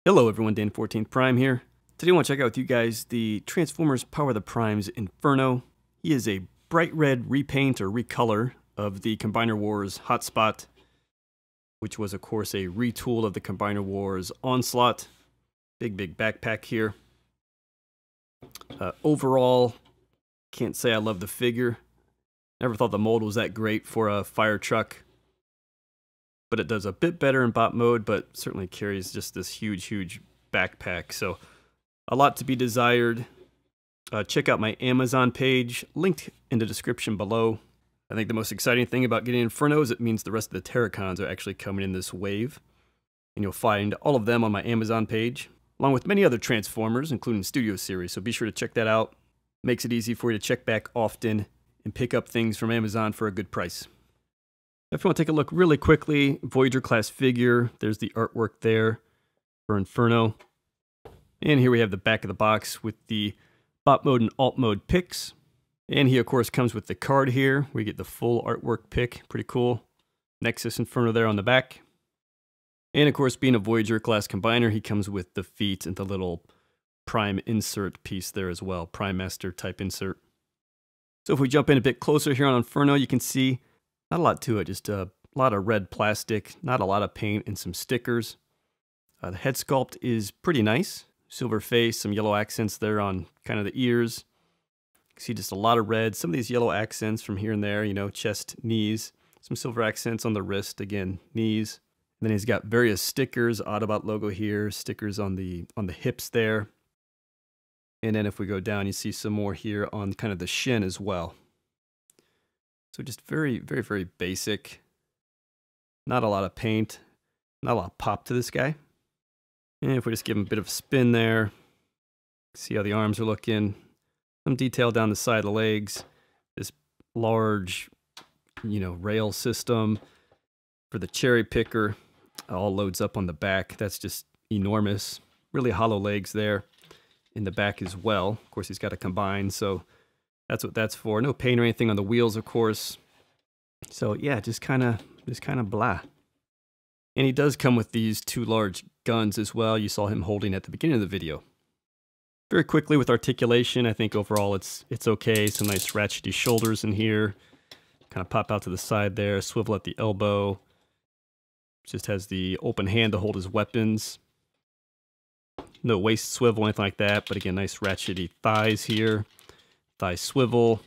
Hello everyone, Dan 14th Prime here. Today I want to check out with you guys the Transformers Power the Prime's Inferno. He is a bright red repaint or recolor of the Combiner Wars Hotspot, which was of course a retool of the Combiner Wars Onslaught. Big backpack here. Overall, can't say I love the figure. Never thought the mold was that great for a fire truck. But it does a bit better in bot mode, but certainly carries just this huge backpack. So a lot to be desired. Check out my Amazon page, linked in the description below. I think the most exciting thing about getting Inferno is it means the rest of the Terracons are actually coming in this wave. And you'll find all of them on my Amazon page, along with many other Transformers, including Studio Series. So be sure to check that out. Makes it easy for you to check back often and pick up things from Amazon for a good price. If you want to take a look really quickly, Voyager class figure, there's the artwork there for Inferno. And here we have the back of the box with the bot mode and alt mode picks. And he of course comes with the card here. We get the full artwork pick, pretty cool. Nexus Inferno there on the back. And of course, being a Voyager class combiner, he comes with the feet and the little Prime insert piece there as well, Prime Master type insert. So if we jump in a bit closer here on Inferno, you can see not a lot to it, just a lot of red plastic, not a lot of paint, and some stickers. The head sculpt is pretty nice. Silver face, some yellow accents there on kind of the ears. You can see just a lot of red, some of these yellow accents from here and there, you know, chest, knees. Some silver accents on the wrist, again, knees. And then he's got various stickers, Autobot logo here, stickers on the hips there. And then if we go down, you see some more here on kind of the shin as well. So just very basic. Not a lot of paint. Not a lot of pop to this guy. And if we just give him a bit of a spin there. See how the arms are looking. Some detail down the side of the legs. This large, you know, rail system for the cherry picker. All loads up on the back. That's just enormous. Really hollow legs there in the back as well. Of course, he's got to combine, so that's what that's for. No paint or anything on the wheels, of course. So yeah, just kind of blah. And he does come with these two large guns as well. You saw him holding at the beginning of the video. Very quickly with articulation, I think overall it's okay. Some nice ratchety shoulders in here. Kind of pop out to the side there, swivel at the elbow. Just has the open hand to hold his weapons. No waist swivel, anything like that, but again, nice ratchety thighs here. Thigh swivel,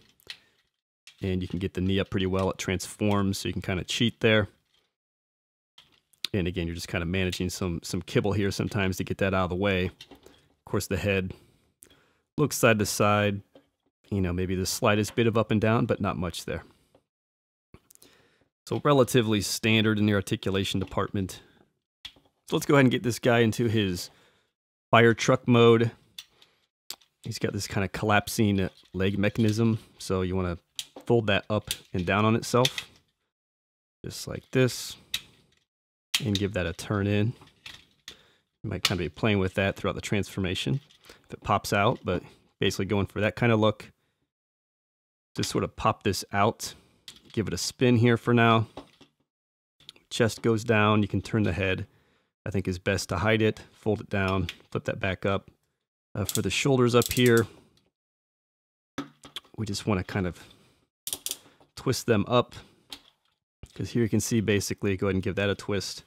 and you can get the knee up pretty well. It transforms, so you can kind of cheat there. And again, you're just kind of managing some kibble here sometimes to get that out of the way. Of course, the head looks side to side. You know, maybe the slightest bit of up and down, but not much there. So relatively standard in the articulation department. So let's go ahead and get this guy into his fire truck mode. He's got this kind of collapsing leg mechanism, so you want to fold that up and down on itself, just like this, and give that a turn in. You might kind of be playing with that throughout the transformation if it pops out, but basically going for that kind of look. Just sort of pop this out, give it a spin here for now. Chest goes down, you can turn the head. I think is best to hide it, fold it down, flip that back up. For the shoulders up here, we just want to kind of twist them up, because here you can see basically, go ahead and give that a twist,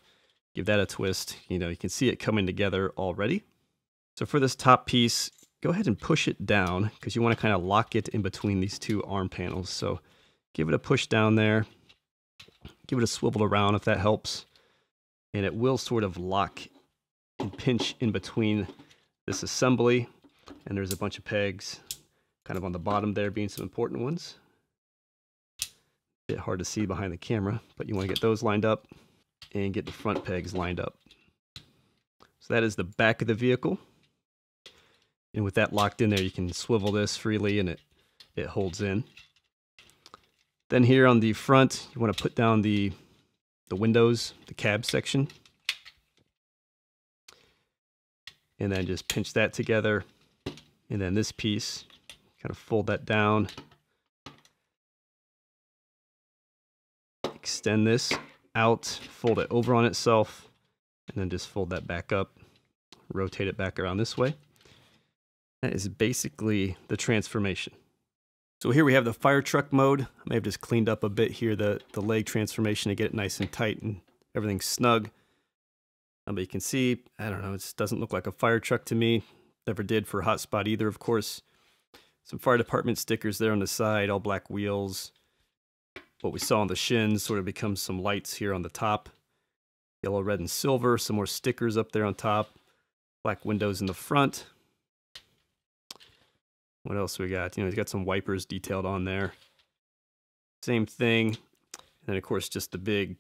give that a twist. You know, you can see it coming together already. So for this top piece, go ahead and push it down, because you want to kind of lock it in between these two arm panels. So give it a push down there, give it a swivel around if that helps, and it will sort of lock and pinch in between this assembly, and there's a bunch of pegs kind of on the bottom there being some important ones. Bit hard to see behind the camera, but you want to get those lined up and get the front pegs lined up. So that is the back of the vehicle, and with that locked in there, you can swivel this freely and it holds in. Then here on the front, you want to put down the windows, the cab section. And then just pinch that together. And then this piece, kind of fold that down. Extend this out, fold it over on itself, and then just fold that back up, Rotate it back around this way. That is basically the transformation. So here we have the fire truck mode. I may have just cleaned up a bit here the leg transformation to get it nice and tight and everything's snug. But you can see, I don't know, it just doesn't look like a fire truck to me. Never did for Hotspot either, of course. Some fire department stickers there on the side, all black wheels. What we saw on the shins sort of becomes some lights here on the top. Yellow, red, and silver. Some more stickers up there on top. Black windows in the front. What else we got? You know, he's got some wipers detailed on there. Same thing. And then, of course, just the big,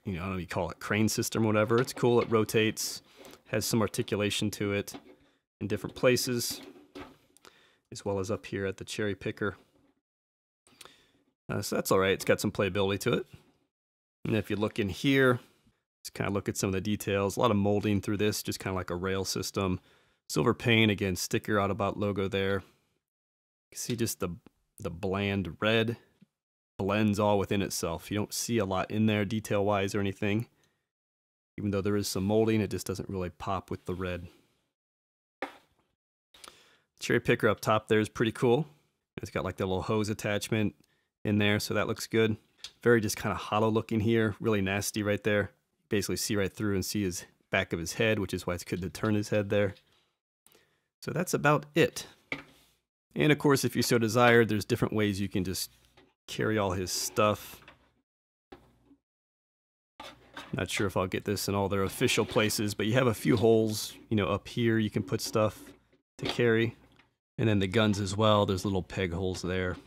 you know, I don't know what you call it, crane system or whatever. It's cool. It rotates. Has some articulation to it in different places, as well as up here at the cherry picker. So that's all right. It's got some playability to it. And if you look in here, just kind of look at some of the details. A lot of molding through this, just kind of like a rail system. Silver paint, again, sticker Autobot logo there. You can see just the bland red blends all within itself. You don't see a lot in there detail-wise or anything. Even though there is some molding, it just doesn't really pop with the red. Cherry picker up top there is pretty cool. It's got like the little hose attachment in there, so that looks good. Very just kind of hollow looking here, really nasty right there. Basically see right through and see his back of his head, which is why it's good to turn his head there. So that's about it. And of course, if you so desire, there's different ways you can just carry all his stuff. Not sure if I'll get this in all their official places, but you have a few holes, you know, up here you can put stuff to carry. And then the guns as well, there's little peg holes there.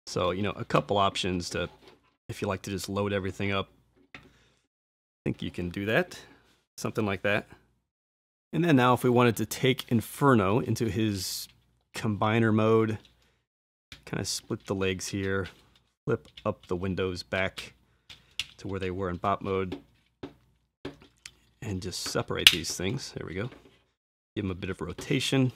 So, you know, a couple options to, if you like to just load everything up, I think you can do that. Something like that. And then now if we wanted to take Inferno into his combiner mode, kind of split the legs here, flip up the windows back to where they were in bot mode, and just separate these things. There we go. Give them a bit of rotation.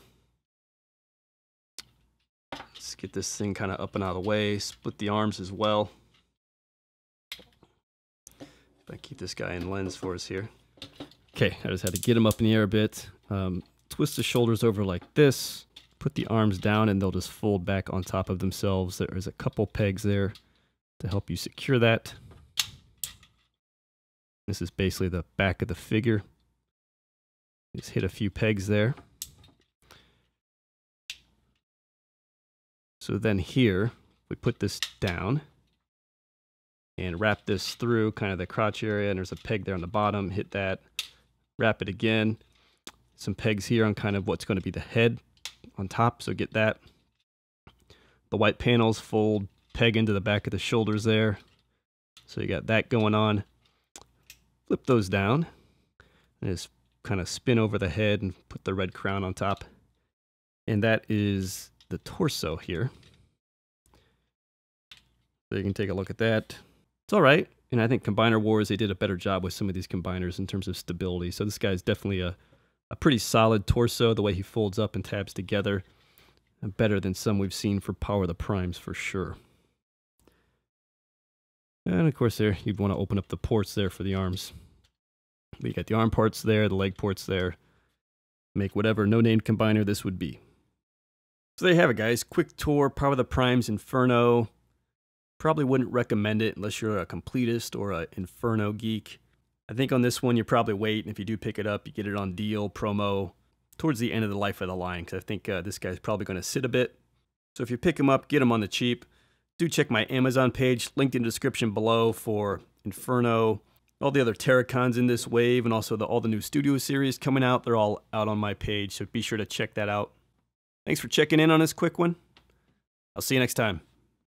Let's get this thing kind of up and out of the way. Split the arms as well. If I keep this guy in lens for us here. Okay, I just had to get him up in the air a bit. Twist the shoulders over like this. Put the arms down and they'll just fold back on top of themselves. There's a couple pegs there to help you secure that. This is basically the back of the figure. Just hit a few pegs there. So then here, we put this down and wrap this through kind of the crotch area, and there's a peg there on the bottom. Hit that, wrap it again. Some pegs here on kind of what's going to be the head on top, so get that. The white panels fold, peg into the back of the shoulders there. So you got that going on. Flip those down and just kind of spin over the head and put the red crown on top. And that is the torso here. So you can take a look at that. It's all right. And I think Combiner Wars, they did a better job with some of these combiners in terms of stability. So this guy's definitely a pretty solid torso, the way he folds up and tabs together. And better than some we've seen for Power of the Primes for sure. And of course there, you'd want to open up the ports there for the arms. But you got the arm parts there, the leg ports there. Make whatever no-name combiner this would be. So there you have it, guys. Quick tour, Power of the Primes, Inferno. Probably wouldn't recommend it unless you're a completist or an Inferno geek. I think on this one, you probably wait, and if you do pick it up, you get it on deal, promo, towards the end of the life of the line, because I think this guy's probably going to sit a bit. So if you pick him up, get him on the cheap. Do check my Amazon page, linked in the description below for Inferno, all the other Terracons in this wave, and also all the new studio series coming out. They're all out on my page, so be sure to check that out. Thanks for checking in on this quick one. I'll see you next time.